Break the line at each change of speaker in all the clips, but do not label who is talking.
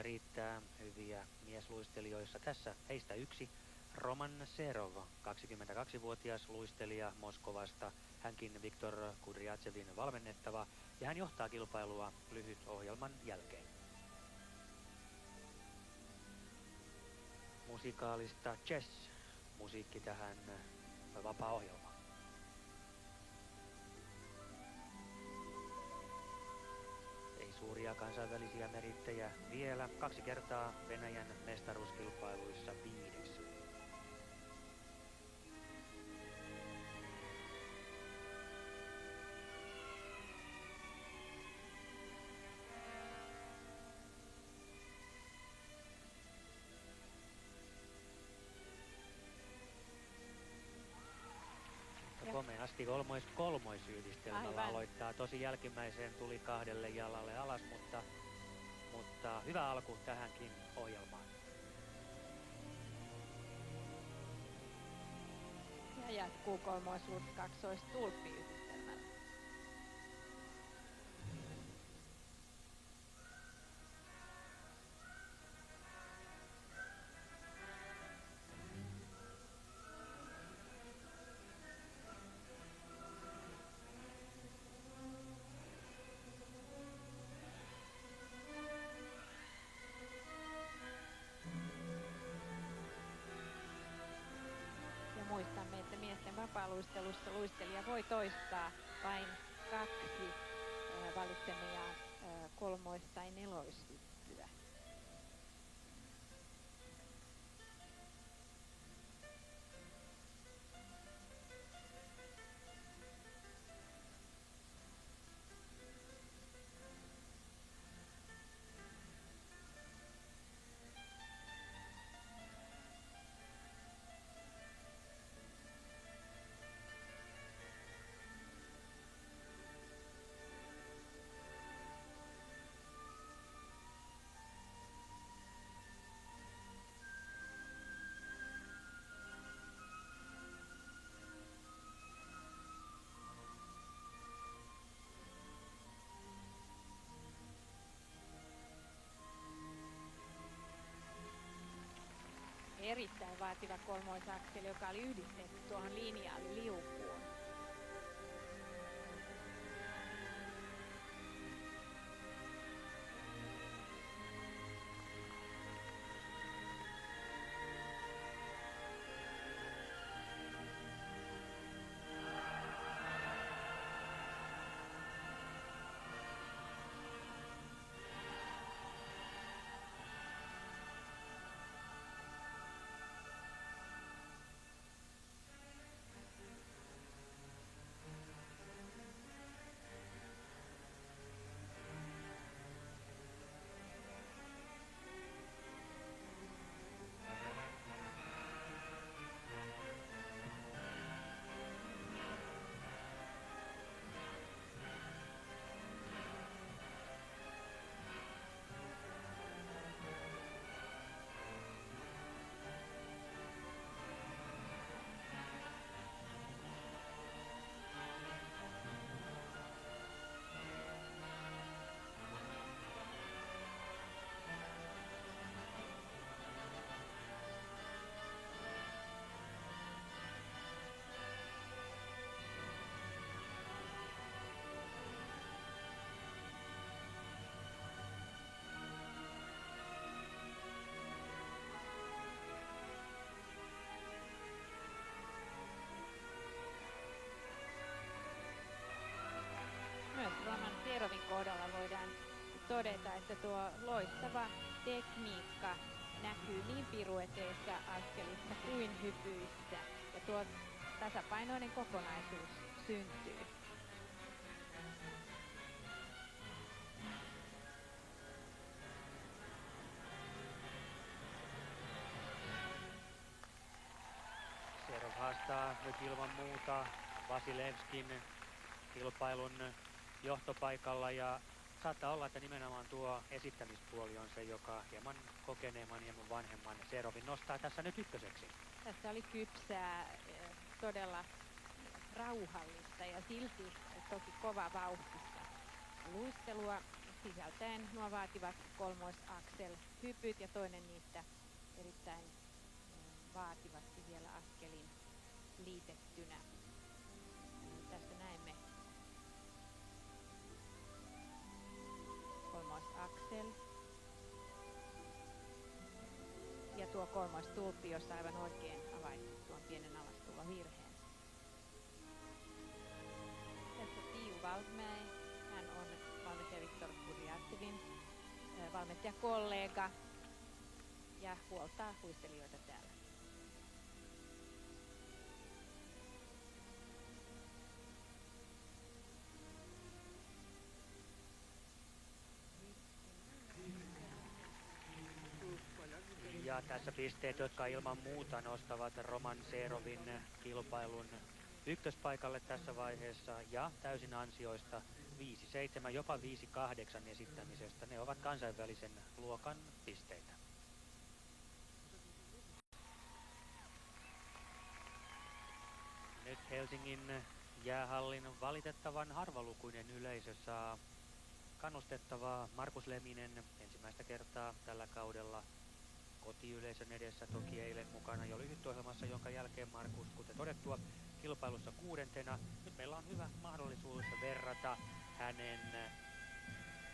riittää hyviä miesluistelijoissa. Tässä heistä yksi, Roman Serov, 22-vuotias luistelija Moskovasta. Hänkin Viktor Kudryavtsevin valmennettava ja hän johtaa kilpailua lyhyt ohjelman jälkeen. Musikaalista jazz-musiikki tähän vapaa-ohjelmaan. Ei suuria kansainvälisiä merittejä vielä. 2 kertaa Venäjän mestaruuskilpailuissa 5. Komeasti kolmoisyhdistelmällä aloittaa. Tosi jälkimmäiseen tuli 2 jalalle alas, mutta hyvä alku tähänkin ohjelmaan.
Ja jatkuu kolmoisuus kaksoistulppiyhdistelmällä. Muistamme, että miesten vapaaluistelussa luistelija voi toistaa vain 2 valitsemiaan kolmois- tai neloishyppyä. Erittäin vaativa kolmoisakseli, joka oli yhdistetty tuohon linjaaliliukuun. Myös Roman Serovin kohdalla voidaan todeta, että tuo loistava tekniikka näkyy niin pirueteissa, askelissa kuin hypyissä. Ja tuo tasapainoinen kokonaisuus syntyy.
Serov haastaa nyt ilman muuta Vasilevskin kilpailun johtopaikalla ja saattaa olla, että nimenomaan tuo esittämispuoli on se, joka hieman kokeneemman, hieman vanhemman Serovin nostaa tässä nyt ykköseksi.
Tässä oli kypsää, todella rauhallista ja silti toki kova vauhtista luistelua. sisältäen nuo vaativat kolmoisaksel-hypyt ja toinen niistä erittäin vaativasti vielä askelin liitettynä. Tässä näemme kolmoisaksel ja tuo kolmoistulppi, jossa aivan oikein havaitsit tuon pienen alastulovirheen. Tässä Tiiu Valtmäe, hän on valmentaja Viktor Kurjatjevin valmentajakollega ja huoltaa luistelijoita täällä.
Ja tässä pisteet, jotka ilman muuta nostavat Roman Serovin kilpailun ykköspaikalle tässä vaiheessa ja täysin ansioista 5-7, jopa 5-8 esittämisestä. Ne ovat kansainvälisen luokan pisteitä. Nyt Helsingin jäähallin valitettavan harvalukuinen yleisö saa kannustettavaa. Markus Leminen ensimmäistä kertaa tällä kaudella kotiyleisön edessä, toki eilen mukana jo lyhytohjelmassa, jonka jälkeen Markus, kuten todettua, kilpailussa 6. Nyt meillä on hyvä mahdollisuus verrata hänen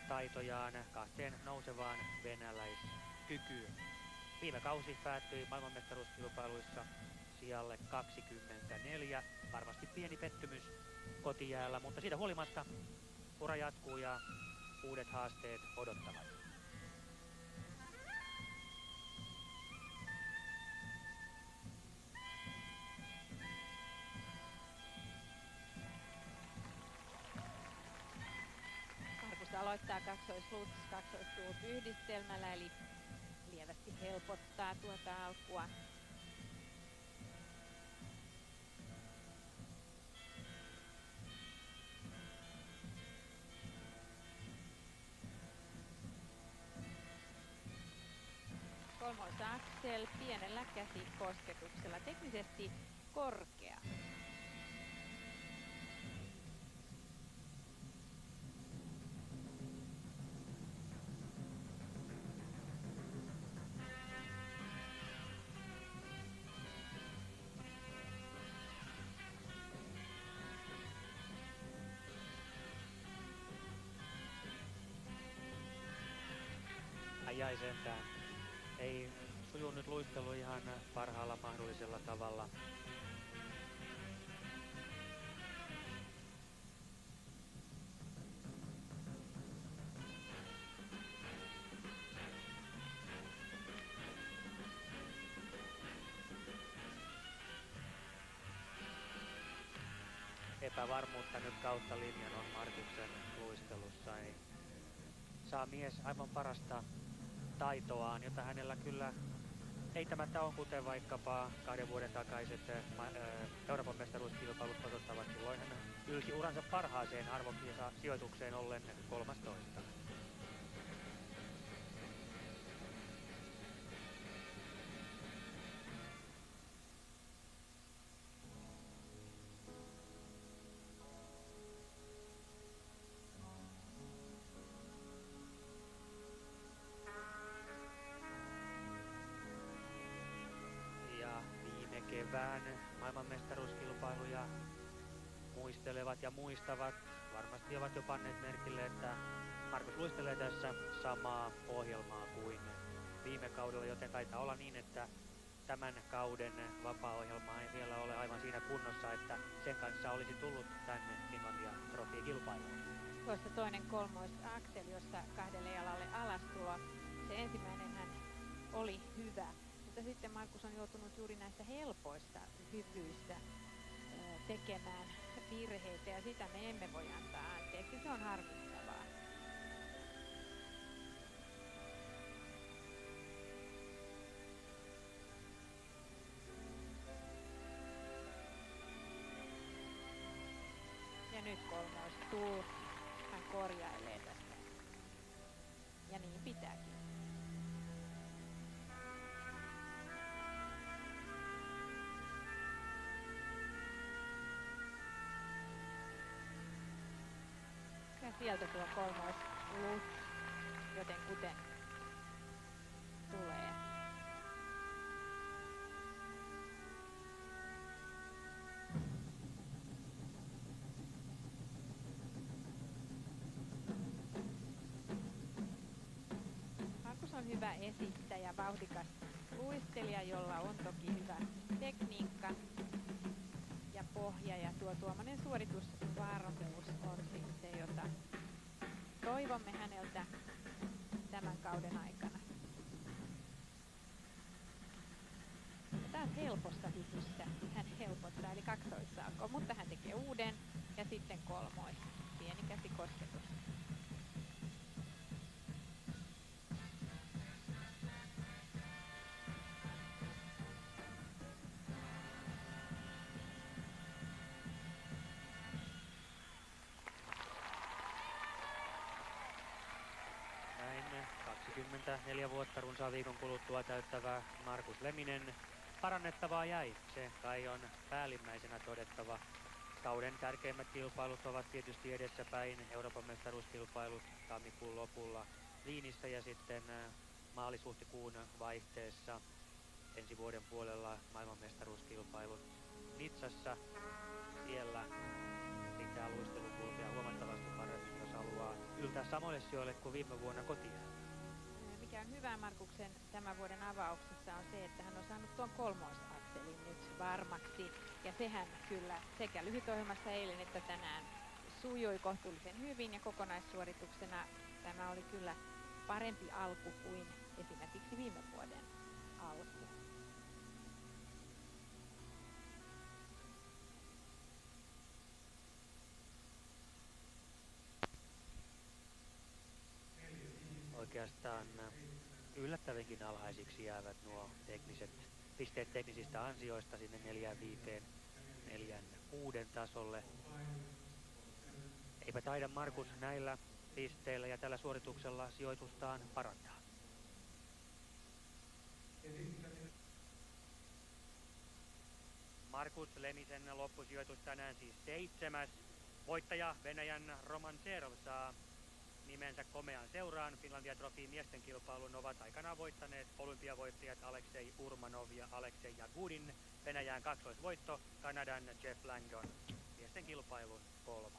taitojaan kahteen nousevaan venäläiskykyyn. Viime kausi päättyi maailmanmestaruuskilpailuissa sijalle 24. Varmasti pieni pettymys kotijäällä, mutta siitä huolimatta ura jatkuu ja uudet haasteet odottavat.
Markus aloittaa kaksoisluts, kaksoistulp yhdistelmällä, eli lievästi helpottaa tuota alkua. Kolmoisaksel pienellä käsikosketuksella, teknisesti korkea.
Jäi sentään. Ei sujunut nyt luistelu ihan parhaalla mahdollisella tavalla. Epävarmuutta nyt kautta linjan on Markuksen luistelussa. Ei saa mies aivan parasta taitoaan, jota hänellä kyllä eittämättä on, kuten vaikkapa 2 vuoden takaiset Euroopan mestaruuskilpailut osoittavat. Silloin hän ylsi uransa parhaaseen arvokisa sijoitukseen ollen 13. Kevään maailmanmestaruuskilpailuja muistelevat ja muistavat. Varmasti ovat jo panneet merkille, että Markus luistelee tässä samaa ohjelmaa kuin viime kaudella, joten taitaa olla niin, että tämän kauden vapaa-ohjelma ei vielä ole aivan siinä kunnossa, että sen kanssa olisi tullut tänne Finlandia Trophy-kilpailuun.
Tuossa toinen kolmoisaksel, jossa 2 jalalle alastulo. Se ensimmäinen hän oli hyvä. Mutta sitten Markus on joutunut juuri näissä helpoissa hypyissä tekemään virheitä ja sitä me emme voi antaa anteeksi. Se on harmittavaa. Ja nyt kolmoistulp. Hän korjailee tästä. Ja niin pitääkin. Ja sieltä tuo kolmoisluts. joten kuten tulee. Markus on hyvä esittäjä, vauhdikas luistelija, jolla on toki hyvä tekniikka ja pohja, ja tuo tuommoinen suoritusvarmuus on siis se, jota toivomme häneltä tämän kauden aikana. Ja taas helposta hypystä hän helpottaa, eli kaksoissalko, mutta hän tekee uuden ja sitten kolmois, pieni käsikosketus.
Näin 24 vuotta runsaan viikon kuluttua täyttävä Markus Leminen. Parannettavaa jäi, se kai on päällimmäisenä todettava. Kauden tärkeimmät kilpailut ovat tietysti edessäpäin. Euroopan mestaruuskilpailut tammikuun lopulla Viinissä ja sitten maalis-huhtikuun vaihteessa ensi vuoden puolella maailmanmestaruuskilpailut Nitsassa. Siellä pitää luistelu kulkea huomattavasti paremmin, jos haluaa yltää samoille sijoille kuin viime vuonna kotiin.
Mikä on hyvä Markuksen tämän vuoden avauksessa on se, että hän on saanut tuon kolmoisakselin nyt varmaksi. Ja sehän kyllä sekä lyhytohjelmassa eilen että tänään sujui kohtuullisen hyvin, ja kokonaissuorituksena tämä oli kyllä parempi alku kuin esimerkiksi viime vuoden alku.
Oikeastaan yllättävänkin alhaisiksi jäävät nuo tekniset pisteet teknisistä ansioista sinne 4-5, 4-6 tasolle. Eipä taida Markus näillä pisteillä ja tällä suorituksella sijoitustaan parantaa. Markus Lemisen loppusijoitus tänään siis 7. Voittaja Venäjän Roman Serov saa nimensä komean seuraan. Finlandia Trofin miesten kilpailun ovat aikanaan voittaneet olympiavoittajat Aleksei Urmanov ja Aleksei Jagudin. Venäjän kaksoisvoitto, Kanadan Jeff Langdon miesten kilpailun 3.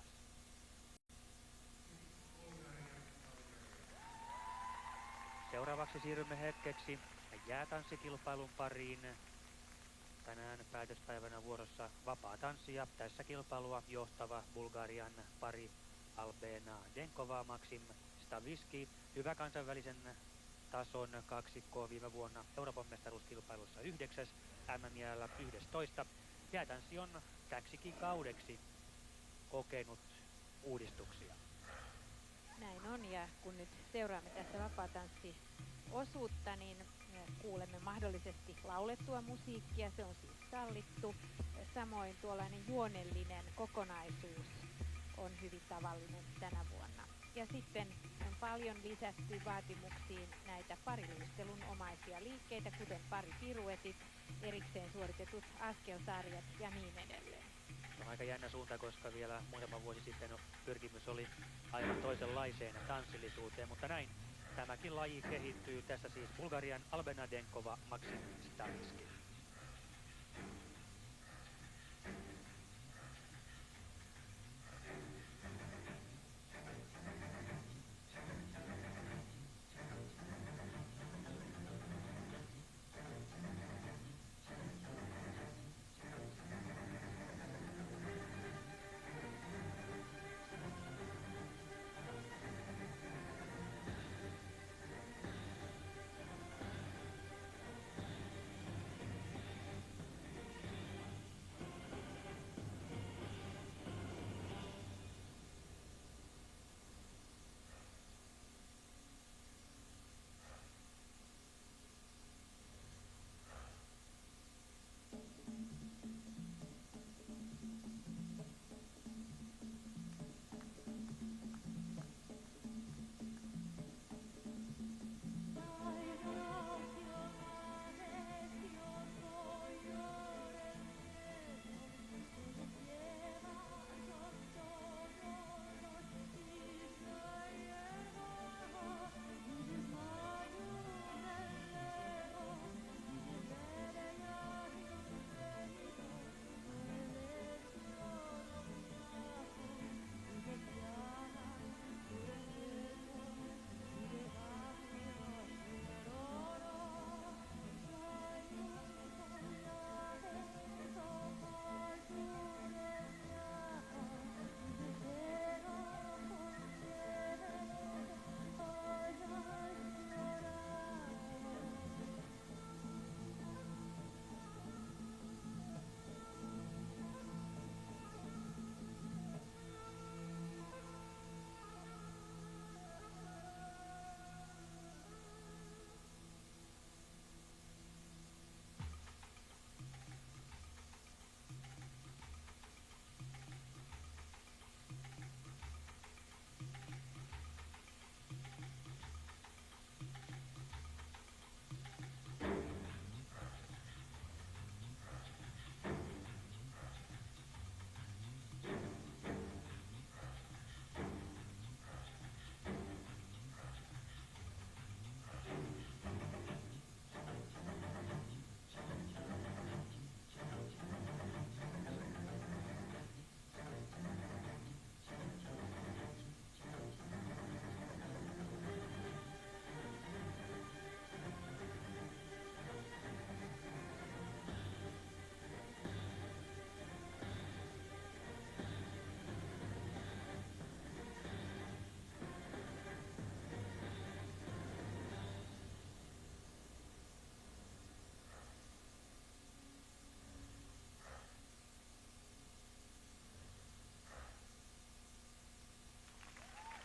Seuraavaksi siirrymme hetkeksi jäätanssikilpailun pariin. Tänään päätöspäivänä vuorossa vapaa tanssi ja tässä kilpailua johtava Bulgarian pari Albena Denkova, Maksim Staviski, hyvä kansainvälisen tason kaksikko, viime vuonna Euroopan mestaruuskilpailussa 9, MM-jäällä 11. Jäätanssi on täksikin kaudeksi kokenut uudistuksia.
Näin on, ja kun nyt seuraamme tässä vapaatanssio-osuutta, niin kuulemme mahdollisesti laulettua musiikkia, se on siis sallittu. Samoin tuollainen juonellinen kokonaisuus on hyvin tavallinen tänä vuonna. Ja sitten on paljon lisätty vaatimuksiin näitä pariluistelun omaisia liikkeitä, kuten paripiruetit, erikseen suoritetut askelsarjat ja niin edelleen.
On aika jännä suunta, koska vielä muutama vuosi sitten pyrkimys oli aivan toisenlaiseen tanssillisuuteen, mutta näin tämäkin laji kehittyy. Tässä siis Bulgarian Albena Denkova, Maksim Staviski.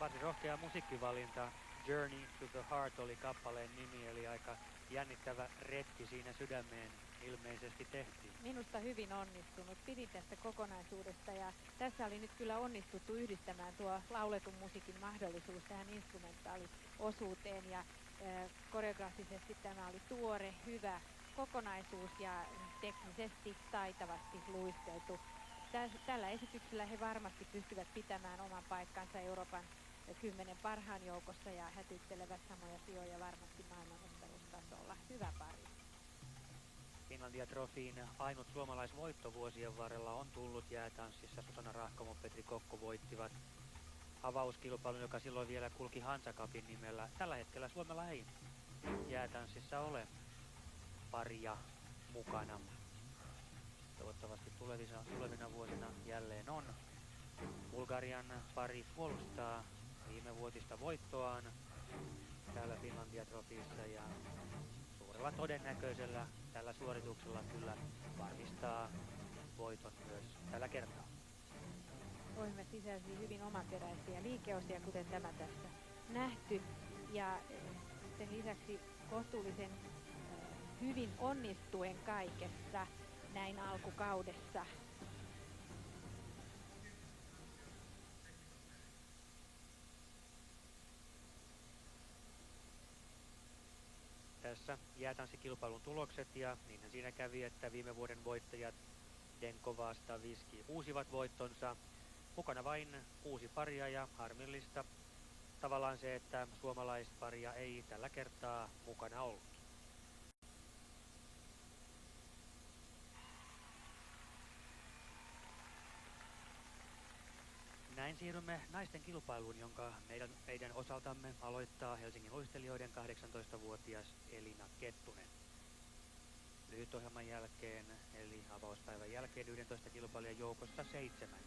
varsin rohkea musiikkivalinta. Journey to the Heart oli kappaleen nimi, eli aika jännittävä retki siinä sydämeen ilmeisesti tehtiin.
Minusta hyvin onnistunut. Pidin tästä kokonaisuudesta ja tässä oli nyt kyllä onnistuttu yhdistämään tuo lauletun musiikin mahdollisuus tähän instrumentaaliosuuteen ja koreografisesti tämä oli tuore, hyvä kokonaisuus ja teknisesti taitavasti luisteltu. Tällä esityksellä he varmasti pystyvät pitämään oman paikkansa Euroopan 10 parhaan joukossa ja hätittelevät samoja sijoja varmasti maailmanmestaruustasolla. Hyvä pari.
Finlandia Trofin ainut suomalaisvoitto vuosien varrella on tullut jäätanssissa. Susanna Rahkomo, Petri Kokko voittivat avauskilpailun, joka silloin vielä kulki Hansa Cupin nimellä. Tällä hetkellä Suomella ei jäätanssissa ole paria mukana. Toivottavasti tulevina vuosina jälleen on. Bulgarian pari puolustaa viimevuotista voittoaan täällä Finlandia Trofissa ja suurella todennäköisellä tällä suorituksella kyllä varmistaa voiton myös tällä kertaa.
Ohjelma sisälsi hyvin omaperäisiä liikeosia, kuten tämä tässä nähty. Ja sen lisäksi kohtuullisen hyvin onnistuen kaikessa näin alkukaudessa.
Tässä jäätanssikilpailun tulokset ja niinhän siinä kävi, että viime vuoden voittajat Denkova, Staviski uusivat voittonsa. Mukana vain 6 paria ja harmillista tavallaan se, että suomalaisparia ei tällä kertaa mukana ollut. Näin siirrymme naisten kilpailuun, jonka meidän osaltamme aloittaa Helsingin luistelijoiden 18-vuotias Elina Kettunen. Lyhytohjelman jälkeen, eli avauspäivän jälkeen 11 kilpailijan joukossa 7.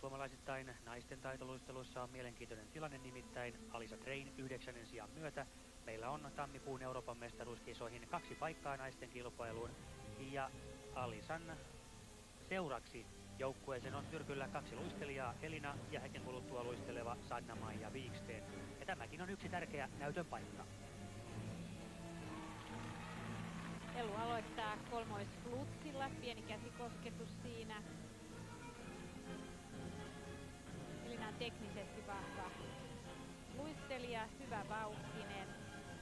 Suomalaisittain naisten taitoluistelussa on mielenkiintoinen tilanne, nimittäin Alisa Trein 9. sijan myötä. Meillä on tammikuun Euroopan mestaruuskisoihin 2 paikkaa naisten kilpailuun ja Alisan seuraksi joukkueeseen on tyrkyllä 2 luistelijaa, Elina ja hetken kuluttua luisteleva Sanna-Maija Wiksten. Ja tämäkin on yksi tärkeä näytön paikka.
Elu aloittaa kolmoisflutsilla, pieni käsikosketus siinä. Elina on teknisesti vahva luistelija, hyvä vauhtinen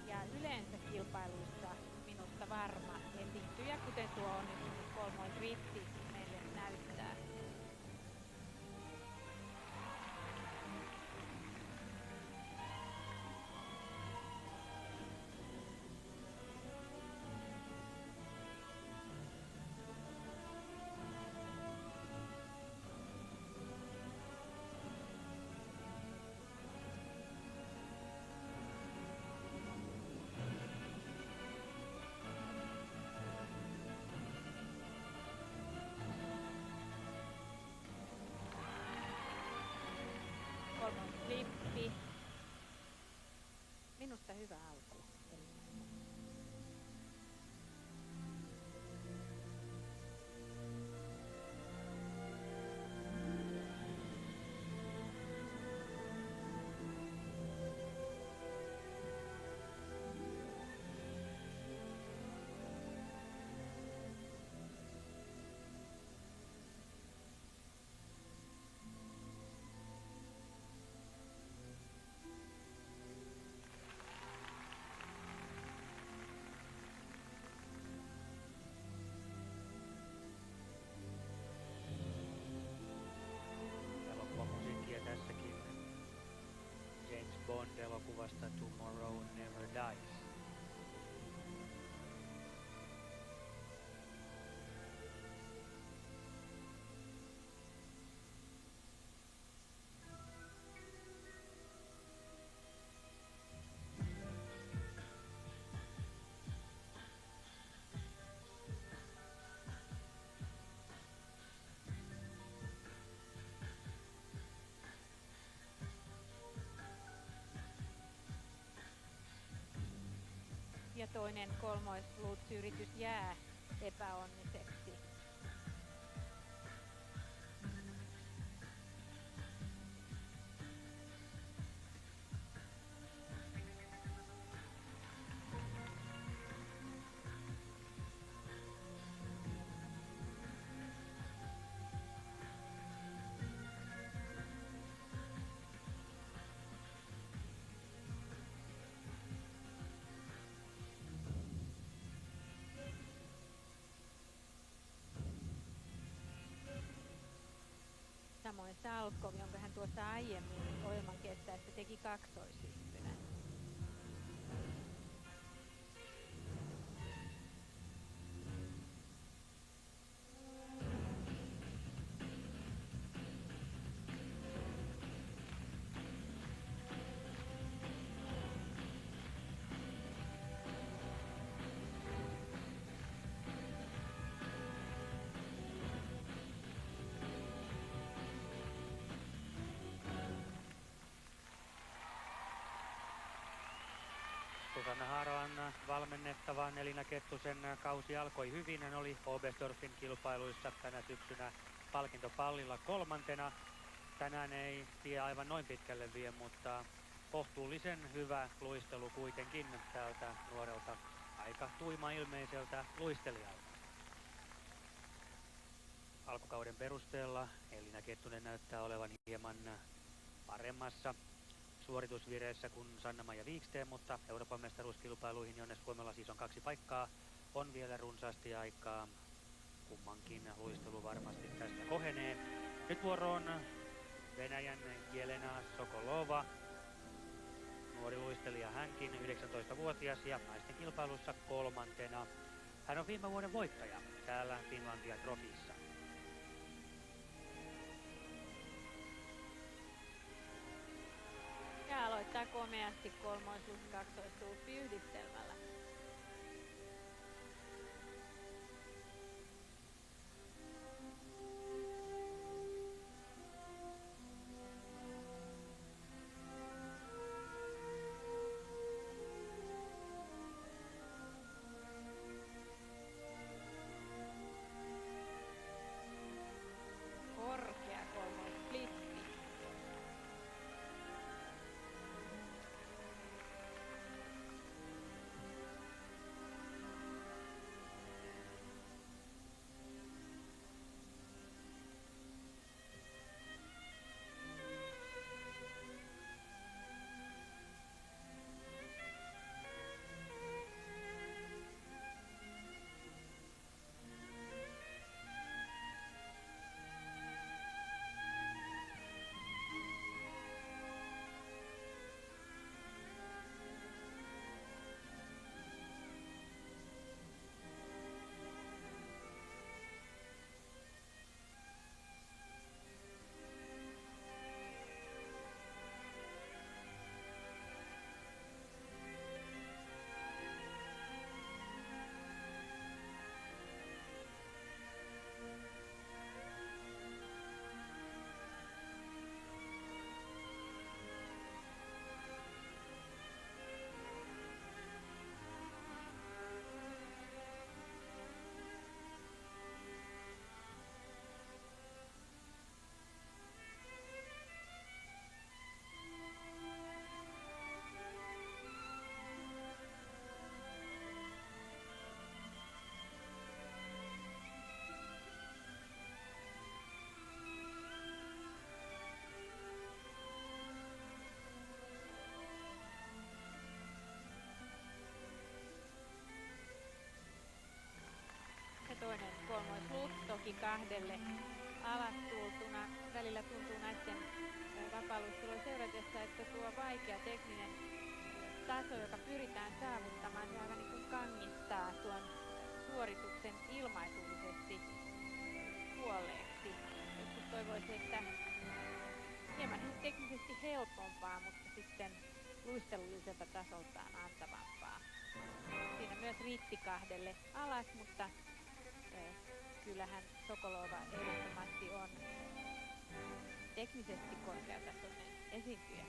ja yleensä kilpailuissa minusta varma esiintyjä, kuten tuo onnistunut kolmoisritti meille näyttää. Flippi. Minusta hyvä alku.
Tässäkin James Bond-elokuvasta Tomorrow Never Dies.
Ja toinen kolmoisflutsi-yritys jää epäonniseksi. samoin Salkov, jonka hän tuossa aiemmin ohjelman kestäessä teki kaksoishyppynä.
Susanna Haarolan valmennettavan Elina Kettusen kausi alkoi hyvin. Hän oli Oberstdorfin kilpailuissa tänä syksynä palkintopallilla 3. Tänään ei tie aivan noin pitkälle vie, mutta kohtuullisen hyvä luistelu kuitenkin tältä nuorelta aika tuima ilmeiseltä luistelijalta. Alkukauden perusteella Elina Kettunen näyttää olevan hieman paremmassa suoritusvireessä kuin Sanna-Maija Wiksten, mutta Euroopan mestaruuskilpailuihin, jonne Suomella siis on 2 paikkaa, on vielä runsaasti aikaa. Kummankin luistelu varmasti tästä kohenee. Nyt vuoroon Venäjän Jelena Sokolova. Nuori luistelija hänkin, 19-vuotias ja naisten kilpailussa 3. Hän on viime vuoden voittaja täällä Finlandia Trophyssa.
Ja aloittaa komeasti kolmoisluut kaksoistuuppi yhdistelmällä. Korkea kolmoissplitti. Ja toinen kolmoisluut toki 2 alas tultuna. Välillä tuntuu näiden vapaaluistelua seuratessa, että tuo vaikea tekninen taso, joka pyritään saavuttamaan, se aivan niin kuin kangistaa tuon suorituksen ilmaisullisesti kuolleeksi. Joskus toivoisin, että hieman teknisesti helpompaa, mutta sitten luistelulliselta tasoltaan antavampaa. Siinä myös riitti 2 alas, mutta kyllähän Sokolova ehdottomasti on teknisesti korkeatasoinen esiintyjä.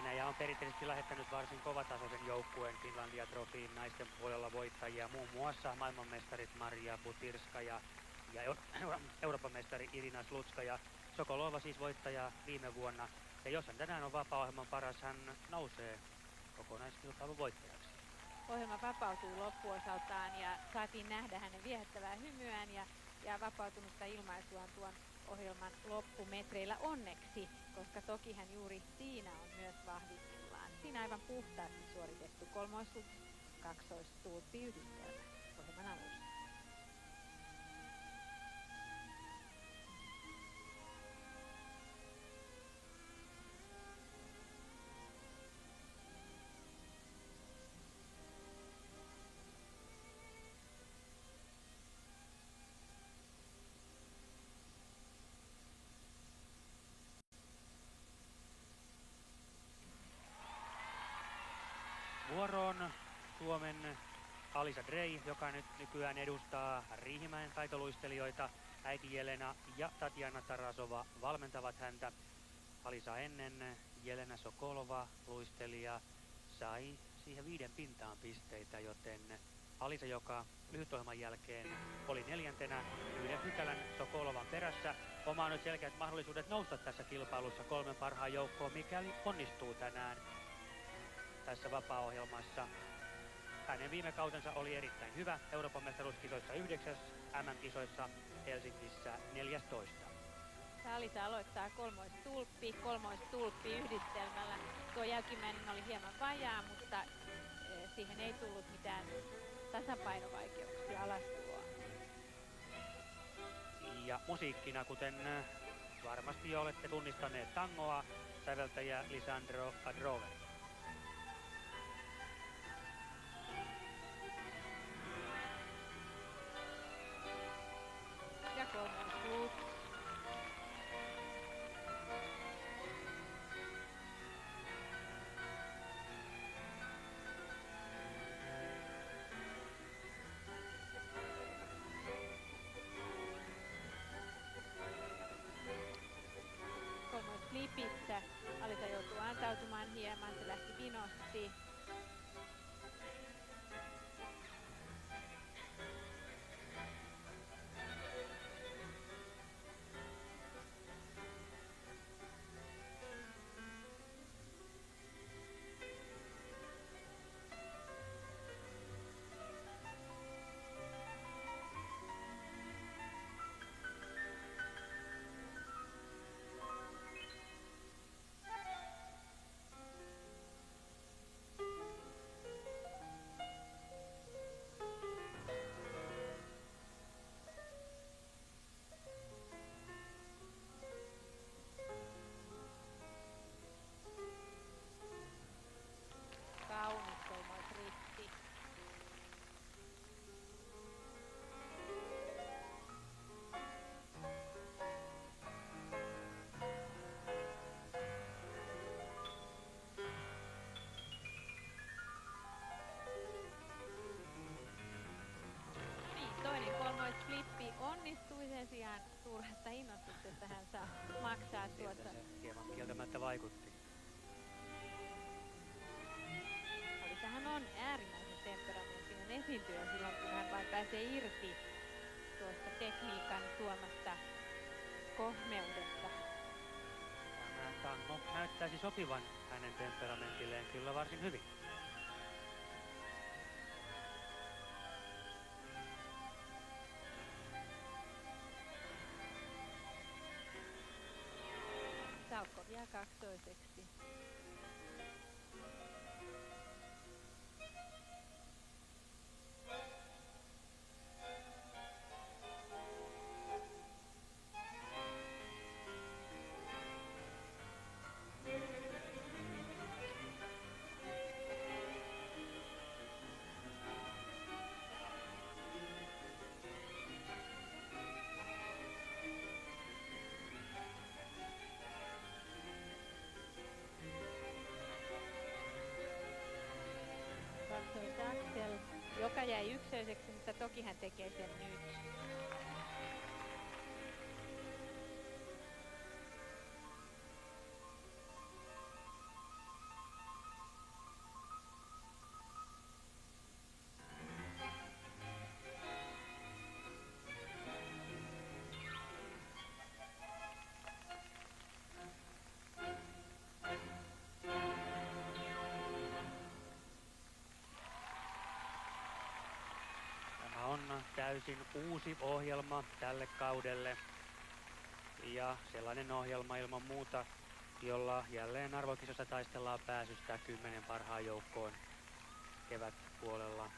Venäjä on perinteisesti lähettänyt varsin kovatasoisen joukkueen Finlandia Trofyin naisten puolella voittajia, muun muassa maailmanmestarit Maria Butirska ja Euroopan mestari Irina Slutska ja Sokolova siis voittaja viime vuonna. Ja jos hän tänään on vapaa-ohjelman paras, hän nousee kokonaiskilpailun voittajaksi.
Ohjelma vapautui loppuosaltaan ja saatiin nähdä hänen viehättävää hymyään ja vapautunutta ilmaisuaan tuon ohjelman loppumetreillä onneksi, koska toki hän juuri siinä on myös vahvimmillaan. Siinä aivan puhtaasti suoritettu kolmoisstulppi, kaksoisstulppi yhdistelmä ohjelman alussa.
Vuoroon Suomen Alisa Drey, joka nyt nykyään edustaa Riihimäen taitoluistelijoita. Äiti Jelena ja Tatjana Tarasova valmentavat häntä. Alisa ennen Jelena Sokolova luistelija sai siihen 5 pintaan pisteitä, joten Alisa, joka lyhytohjelman jälkeen oli 4. 1 pykälän Sokolovan perässä, omaa nyt selkeät mahdollisuudet nousta tässä kilpailussa 3 parhaan joukkoon, mikäli onnistuu tänään tässä vapaa-ohjelmassa. Hänen viime kautensa oli erittäin hyvä. Euroopan mestaruuskisoissa 9, MM-kisoissa Helsingissä 14.
Alisa aloittaa kolmoistulppi yhdistelmällä. Tuo jälkimmäinen oli hieman vajaa, mutta siihen ei tullut mitään tasapainovaikeuksia alastuloa.
Ja musiikkina, kuten varmasti jo olette tunnistaneet tangoa, säveltäjä Lisandro Adroveri.
Ja kolmoisstulppi. Kolmoisflipissä Alisa joutuu antautumaan hieman, se lähti vinosti. Kaunis kolmoisristi. Niin, toinen kolmoisflippi onnistui, sen sijaan suuresta innostuksesta hän saa maksaa tuossa.
Se hieman kieltämättä vaikutti.
Hän on äärimmäisen temperamenttinen esiintyjä silloin, kun hän vain pääsee irti tuosta tekniikan tuomasta kohmeudesta.
Tämä tango näyttäisi sopivan hänen temperamentilleen kyllä varsin hyvin.
Saukko vielä kaksoiseksi. Axel, joka jäi ykköiseksi, mutta toki hän tekee sen nyt.
täysin uusi ohjelma tälle kaudelle. Ja sellainen ohjelma ilman muuta, jolla jälleen arvokisossa taistellaan pääsystä 10 parhaan joukkoon kevätpuolella.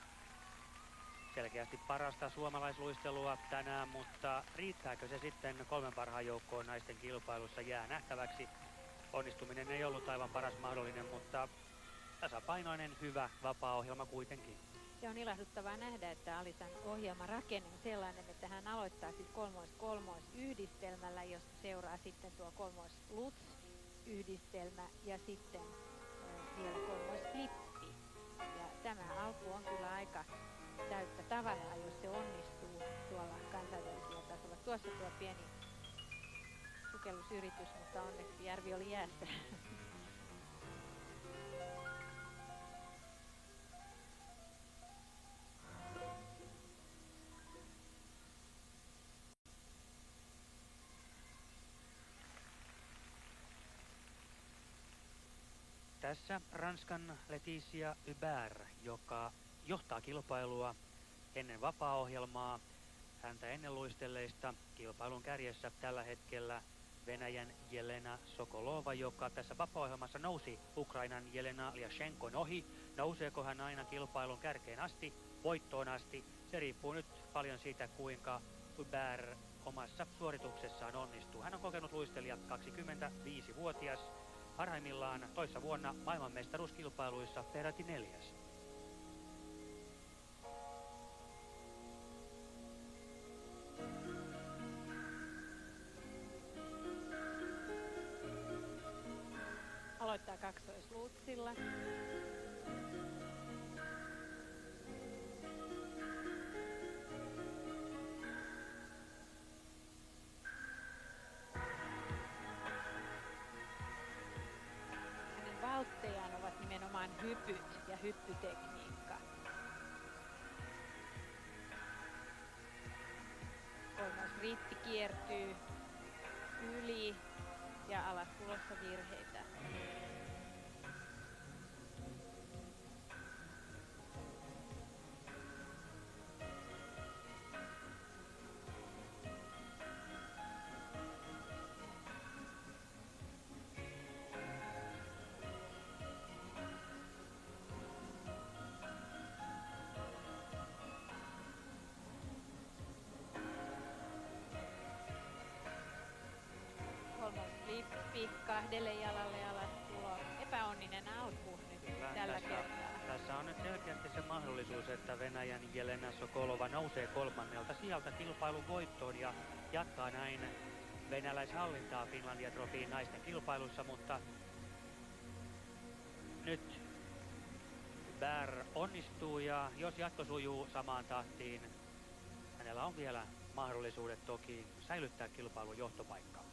Selkeästi parasta suomalaisluistelua tänään, mutta riittääkö se sitten 3 parhaan joukkoon naisten kilpailussa, jää nähtäväksi. Onnistuminen ei ollut aivan paras mahdollinen, mutta tasapainoinen, hyvä, vapaa ohjelma kuitenkin.
Ja on ilahduttavaa nähdä, että Alisan ohjelman rakenne on sellainen, että hän aloittaa siis 3-3 yhdistelmällä, josta seuraa sitten tuo 3 luts yhdistelmä ja sitten vielä 3 flippi. Ja tämä alku on kyllä aika täyttä tavaraa, jos se onnistuu tuolla kansainvälisellä tasolla. Tuossa tuo pieni sukellusyritys, mutta onneksi järvi oli jäässä.
Tässä Ranskan Laetitia Hubert, joka johtaa kilpailua ennen vapaa-ohjelmaa. Häntä ennen luistelleista kilpailun kärjessä tällä hetkellä Venäjän Jelena Sokolova, joka tässä vapaa-ohjelmassa nousi Ukrainan Jelena Lyashenkon ohi. Nouseeko hän aina kilpailun kärkeen asti, voittoon asti? Se riippuu nyt paljon siitä, kuinka Hubert omassa suorituksessaan onnistuu. Hän on kokenut luistelija, 25-vuotias. Parhaimmillaan toissa vuonna maailmanmestaruuskilpailuissa peräti 4.
Aloittaa kaksoisluutsilla. Hänen valttejaan ovat nimenomaan hypyt ja hyppytekniikka. 3 riitti kiertyy yli ja alastulossa virheitä. Flippi, 2 jalalle alastulo. Epäonninen alku nyt
Kyllä,
tällä kertaa.
Tässä on nyt selkeästi se mahdollisuus, että Venäjän Jelena Sokolova nousee 3. sieltä kilpailun voittoon ja jatkaa näin venäläishallintaa Finlandia Trofyin naisten kilpailussa, mutta nyt Hubert onnistuu ja jos jatko sujuu samaan tahtiin, hänellä on vielä mahdollisuudet toki säilyttää kilpailun johtopaikkaa.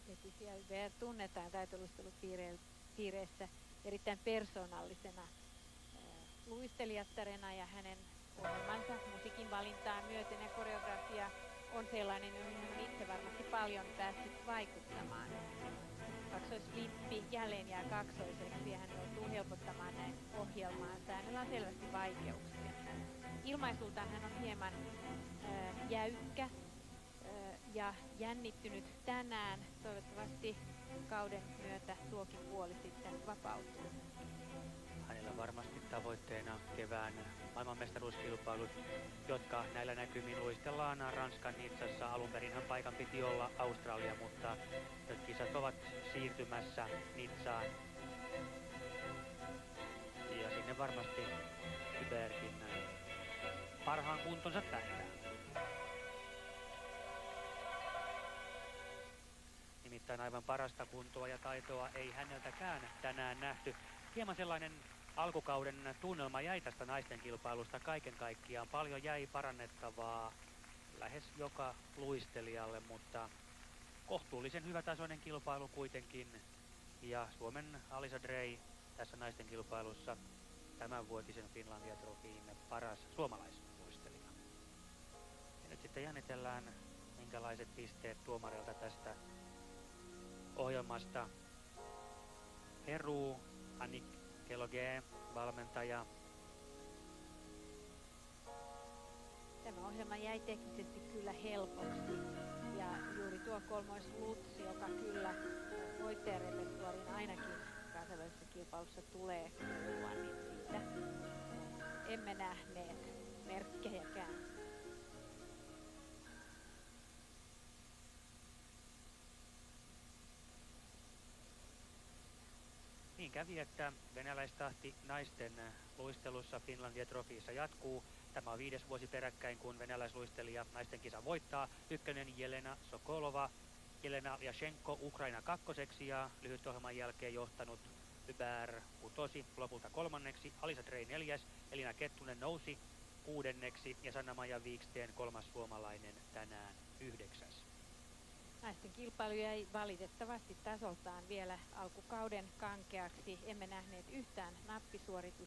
Laetitia Hubert tunnetaan taitoluistelupiireissä erittäin persoonallisena luistelijattarena ja hänen ohjelmansa musiikin valintaa myöten ja koreografia on sellainen, johon hän on itse varmasti paljon päässyt vaikuttamaan. Kaksoisflippi jälleen jää kaksoiseksi ja hän joutuu helpottamaan näin ohjelmaansa. Hänellä on selvästi vaikeuksia. Ilmaisultaan hän on hieman jäykkä ja jännittynyt tänään. Toivottavasti kauden myötä tuokin puoli sitten vapautuu.
Hänellä varmasti tavoitteena kevään maailmanmestaruuskilpailut, jotka näillä näkymin luistellaan Ranskan Nizassa. Alun perinhän paikan piti olla Australia, mutta nyt kisat ovat siirtymässä Nizzaan. Ja sinne varmasti Hubertin parhaan kuntonsa tähtää. Nimittäin aivan parasta kuntoa ja taitoa ei häneltäkään tänään nähty. Hieman sellainen alkukauden tunnelma jäi tästä naisten kilpailusta kaiken kaikkiaan. Paljon jäi parannettavaa lähes joka luistelijalle, mutta kohtuullisen hyvätasoinen kilpailu kuitenkin. Ja Suomen Alisa Drey tässä naisten kilpailussa tämänvuotisen Finlandia Trofin paras suomalaisluistelija. Ja nyt sitten jännitellään, minkälaiset pisteet tuomarilta tästä ohjelmasta. Heru, Annick Kelogé, valmentaja.
Tämä ohjelma jäi teknisesti kyllä helpoksi. Ja juuri tuo kolmois Lutz, joka kyllä voittajarepertuaariin ainakin kansainvälisessä kilpailussa tulee kuulua, niin siitä emme nähneet merkkejäkään.
Niin kävi, että venäläistahti naisten luistelussa Finlandia Trofissa jatkuu. Tämä on 5. vuosi peräkkäin, kun venäläisluistelija naisten kisa voittaa. Ykkönen Jelena Sokolova, Jelena Lyashenko Ukraina kakkoseksi ja lyhyt ohjelman jälkeen johtanut Hubert putosi lopulta 3. Alisa Drey 4. Elina Kettunen nousi 6. ja Sanna-Maja Wiksten 3. suomalainen tänään 9.
Naisten kilpailu jäi valitettavasti tasoltaan vielä alkukauden kankeaksi. Emme nähneet yhtään nappisuoritusta.